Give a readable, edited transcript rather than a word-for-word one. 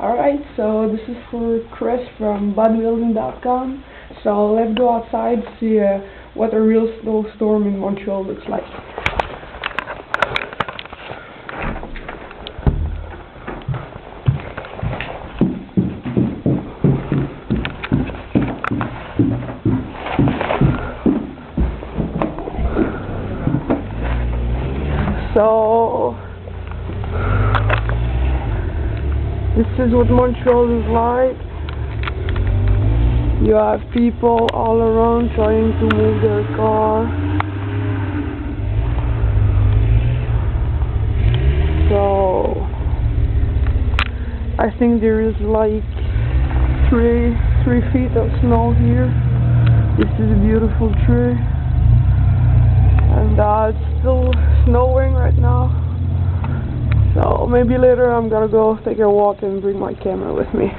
Alright, so this is for Chris from bodybuilding.com. So let's go outside, see what a real snowstorm in Montreal looks like. So this is what Montreal is like. You have people all around trying to move their car. So I think there is like three feet of snow here. This is a beautiful tree. And it's still snowing right now. So maybe later I'm gonna go take a walk and bring my camera with me.